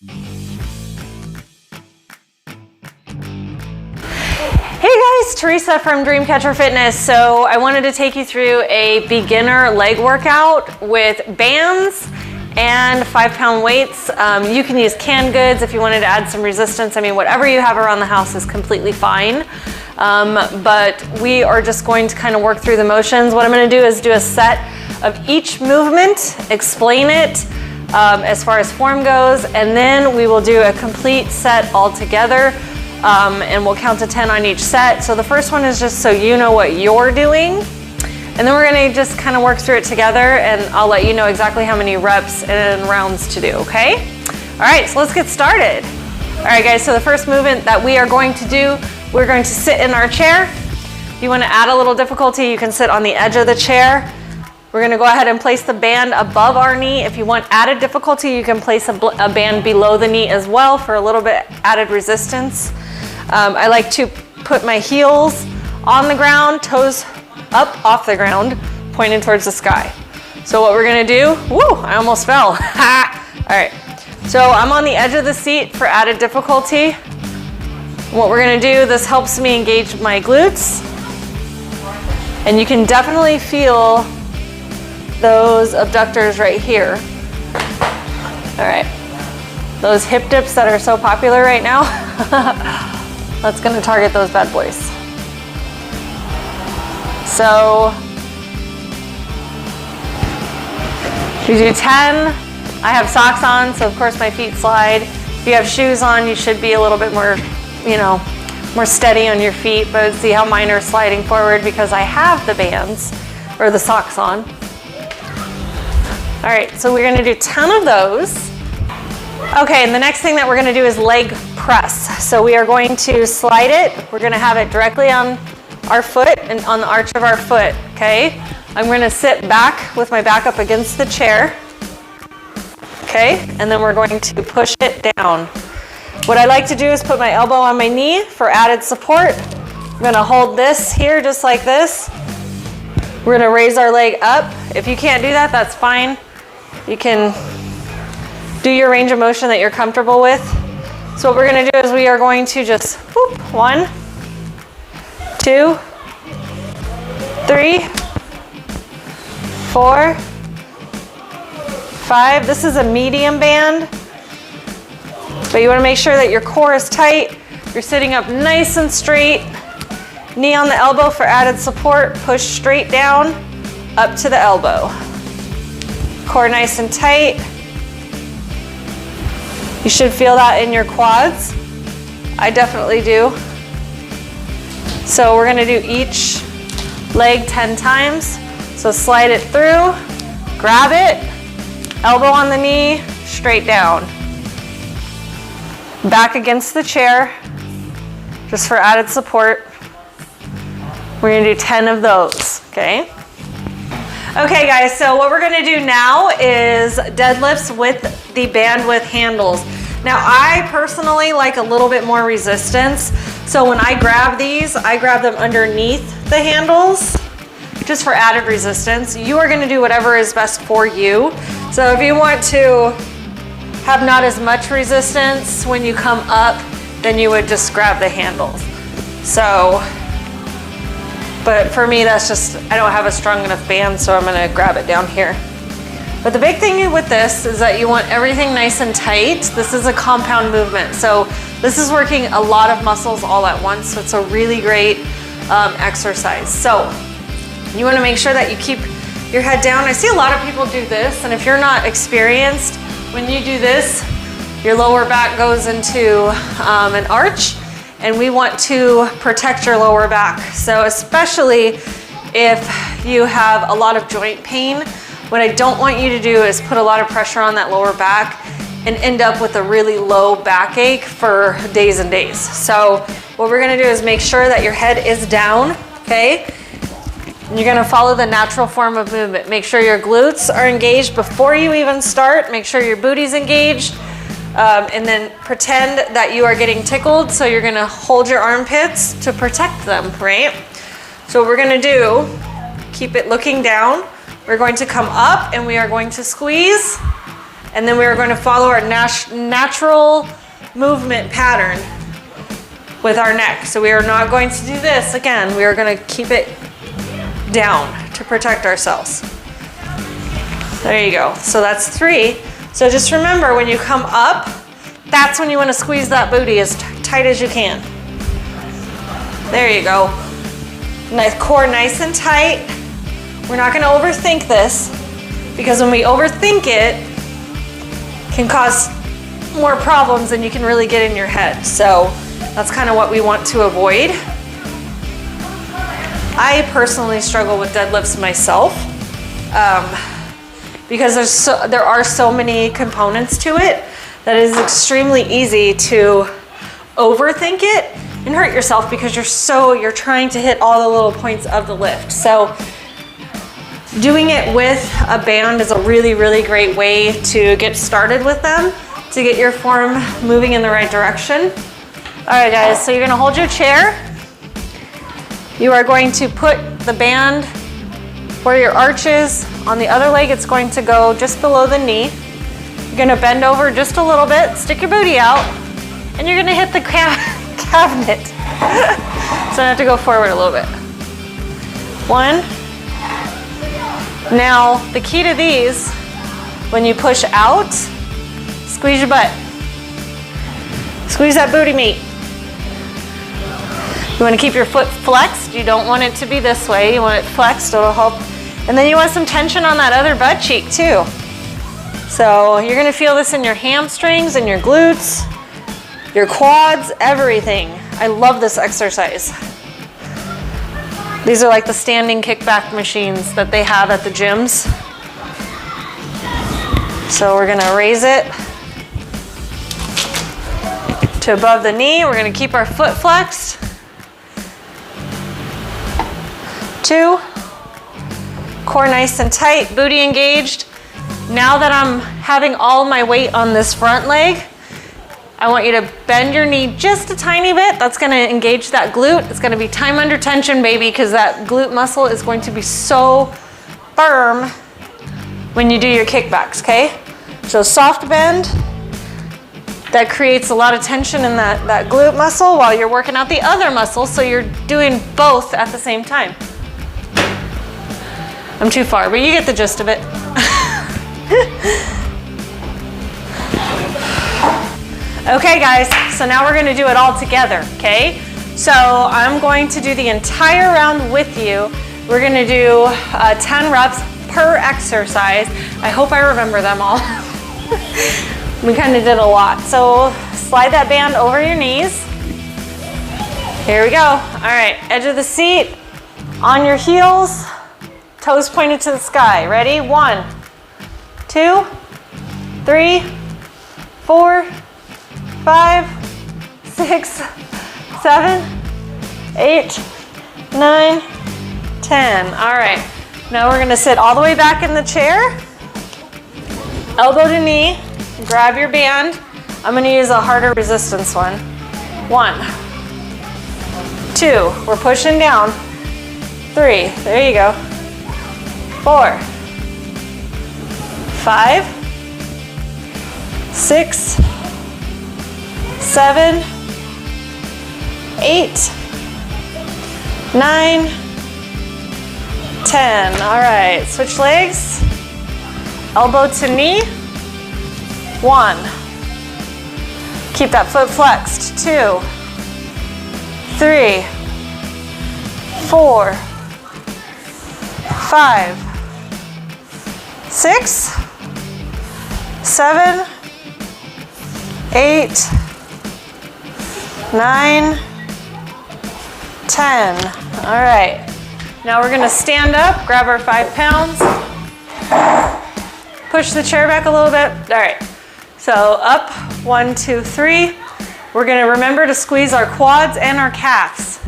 Hey guys, Teresa from Dreamcatcher Fitness. So I wanted to take you through a beginner leg workout with bands and 5-pound weights. You can use canned goods if you wanted to add some resistance. I mean, whatever you have around the house is completely fine. But we are just going to kind of work through the motions. What I'm going to do is do a set of each movement, explain it as far as form goes, and then we will do a complete set all together. And we'll count to 10 on each set. So the first one is just so you know what you're doing. And then we're gonna just kind of work through it together, and I'll let you know exactly how many reps and rounds to do, okay? All right, so let's get started. All right guys, so the first movement that we are going to do, we're going to sit in our chair. If you wanna add a little difficulty, you can sit on the edge of the chair. We're gonna go ahead and place the band above our knee. If you want added difficulty, you can place a band below the knee as well for a little bit added resistance. I like to put my heels on the ground, toes up off the ground, pointing towards the sky. So what we're gonna do, woo, I almost fell. All right, so I'm on the edge of the seat for added difficulty. What we're gonna do, this helps me engage my glutes. And you can definitely feel those abductors right here. All right, those hip dips that are so popular right now. That's gonna target those bad boys. So, you do 10. I have socks on, so of course my feet slide. If you have shoes on, you should be a little bit more, more steady on your feet, but see how mine are sliding forward because I have the bands, or the socks on. All right, so we're gonna do 10 of those. Okay, and the next thing that we're gonna do is leg press. So we are going to slide it. We're gonna have it directly on our foot and on the arch of our foot, okay? I'm gonna sit back with my back up against the chair, okay? And then we're going to push it down. What I like to do is put my elbow on my knee for added support. I'm gonna hold this here just like this. We're gonna raise our leg up. If you can't do that, that's fine. You can do your range of motion that you're comfortable with. So what we're gonna do is we are going to just whoop, 1, 2, 3, 4, 5. This is a medium band, but you wanna make sure that your core is tight. You're sitting up nice and straight. Knee on the elbow for added support. Push straight down, up to the elbow. Core nice and tight. You should feel that in your quads. I definitely do. So we're gonna do each leg 10 times. So slide it through, grab it, elbow on the knee, straight down. Back against the chair, just for added support. We're gonna do 10 of those, okay? Okay guys, so what we're gonna do now is deadlifts with the band with handles. Now I personally like a little bit more resistance. So when I grab these, I grab them underneath the handles, just for added resistance. You are gonna do whatever is best for you. So if you want to have not as much resistance when you come up, then you would just grab the handles. So, but for me, that's just, I don't have a strong enough band, so I'm gonna grab it down here. But the big thing with this is that you want everything nice and tight. This is a compound movement. So this is working a lot of muscles all at once. So it's a really great exercise. So you wanna make sure that you keep your head down. I see a lot of people do this, and if you're not experienced, when you do this, your lower back goes into an arch, and we want to protect your lower back. So especially if you have a lot of joint pain, what I don't want you to do is put a lot of pressure on that lower back and end up with a really low backache for days and days. So what we're gonna do is make sure that your head is down, okay? And you're gonna follow the natural form of movement. Make sure your glutes are engaged before you even start. Make sure your booty's engaged. And then pretend that you are getting tickled. So you're gonna hold your armpits to protect them, right? So what we're gonna do, keep it looking down. We're going to come up and we are going to squeeze And then we are going to follow our natural movement pattern with our neck. So we are not going to do this again. We are going to keep it down to protect ourselves. There you go. So that's 3. So just remember, when you come up, that's when you want to squeeze that booty as tight as you can. There you go. Nice core, nice and tight. We're not going to overthink this, because when we overthink it, can cause more problems than you can really get in your head. So that's kind of what we want to avoid. I personally struggle with deadlifts myself because there are so many components to it that it is extremely easy to overthink it and hurt yourself, because you're trying to hit all the little points of the lift. So doing it with a band is a really, really great way to get started with them, to get your form moving in the right direction. All right, guys, so you're gonna hold your chair. You are going to put the band where your arch is. On the other leg, it's going to go just below the knee. You're gonna bend over just a little bit, stick your booty out, and you're gonna hit the cabinet. So I have to go forward a little bit. 1. Now, the key to these, when you push out, squeeze your butt. Squeeze that booty meat. You want to keep your foot flexed. You don't want it to be this way. You want it flexed. It'll help. And then you want some tension on that other butt cheek too. So you're going to feel this in your hamstrings and your glutes, your quads, everything. I love this exercise. These are like the standing kickback machines that they have at the gyms. So we're gonna raise it to above the knee. We're gonna keep our foot flexed. 2, core nice and tight, booty engaged. Now that I'm having all my weight on this front leg, I want you to bend your knee just a tiny bit. That's gonna engage that glute. It's gonna be time under tension, baby, because that glute muscle is going to be so firm when you do your kickbacks, okay? So soft bend, that creates a lot of tension in that glute muscle while you're working out the other muscle, so you're doing both at the same time. I'm too far, but you get the gist of it. Okay guys, so now we're gonna do it all together, okay? So I'm going to do the entire round with you. We're gonna do 10 reps per exercise. I hope I remember them all. We kind of did a lot. So slide that band over your knees. Here we go. All right, edge of the seat, on your heels, toes pointed to the sky. Ready? 1, 2, 3, 4, 5, 6, 7, 8, 9, 10. All right, now we're gonna sit all the way back in the chair, elbow to knee, grab your band. I'm gonna use a harder resistance one. 1, 2, we're pushing down. 3, there you go. 4, 5, 6, 7, 8, 9, 10. All right, switch legs. Elbow to knee. 1. Keep that foot flexed. 2, 3, 4, 5, 6, 7, 8, 9, 10. All right. Now we're gonna stand up, grab our 5 pounds, push the chair back a little bit. All right. So up, 1, 2, 3. We're gonna remember to squeeze our quads and our calves.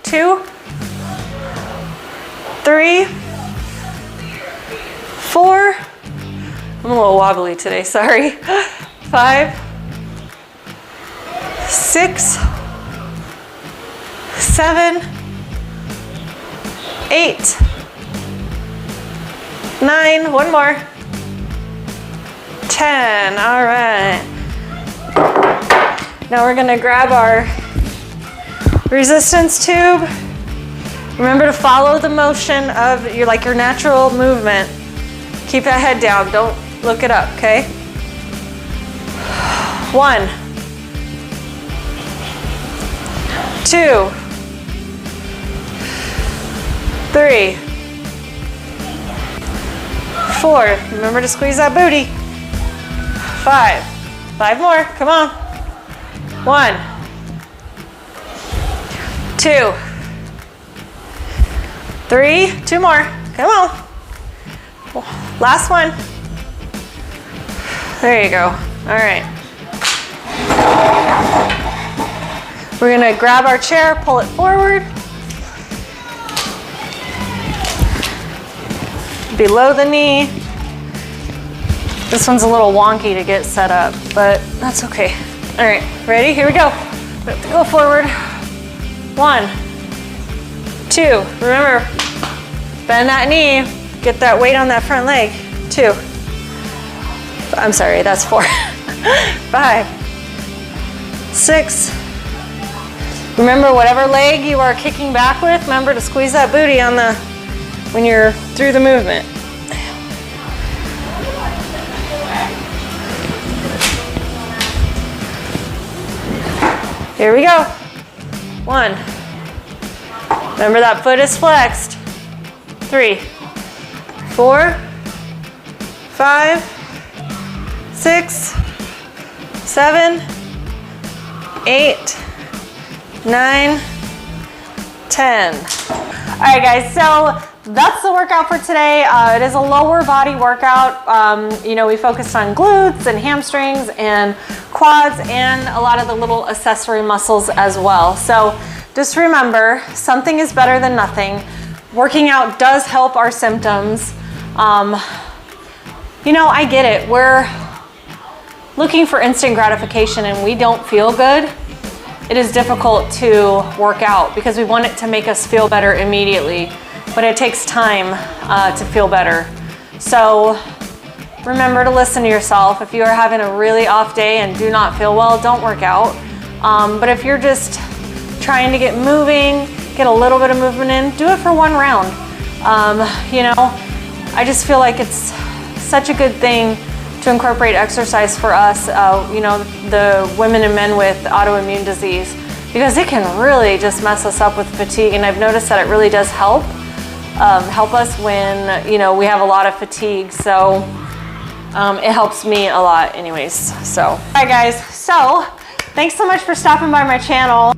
2, 3, 4. I'm a little wobbly today, sorry. 5, 6, 7, 8, 9, one more, 10. All right. Now we're gonna grab our resistance tube. Remember to follow the motion of your natural movement. Keep that head down, don't look it up, okay? 1, 2, 3, 4. Remember to squeeze that booty. 5. 5 more, come on. 1, 2, 3, 2 more, come on. Last one. There you go. All right. We're gonna grab our chair, pull it forward. Below the knee. This one's a little wonky to get set up, but that's okay. All right, ready? Here we go. We have to go forward. 1, 2. Remember, bend that knee. Get that weight on that front leg. 2. I'm sorry, that's 4. 5, 6. Remember, whatever leg you are kicking back with, remember to squeeze that booty on when you're through the movement. Here we go. 1. Remember that foot is flexed. 3, 4, 5, 6, 7, 8, 9, 10. All right, guys, so that's the workout for today. It is a lower body workout. We focused on glutes and hamstrings and quads and a lot of the little accessory muscles as well. So just remember, something is better than nothing. Working out does help our symptoms. I get it. We're looking for instant gratification and we don't feel good. It is difficult to work out because we want it to make us feel better immediately, but it takes time to feel better. So remember to listen to yourself. If you are having a really off day and do not feel well, don't work out. But if you're just trying to get moving, get a little bit of movement in, do it for 1 round. I just feel like it's such a good thing to incorporate exercise for us, the women and men with autoimmune disease, because it can really just mess us up with fatigue. And I've noticed that it really does help us when, we have a lot of fatigue. So it helps me a lot anyways. So, all right guys, so thanks so much for stopping by my channel.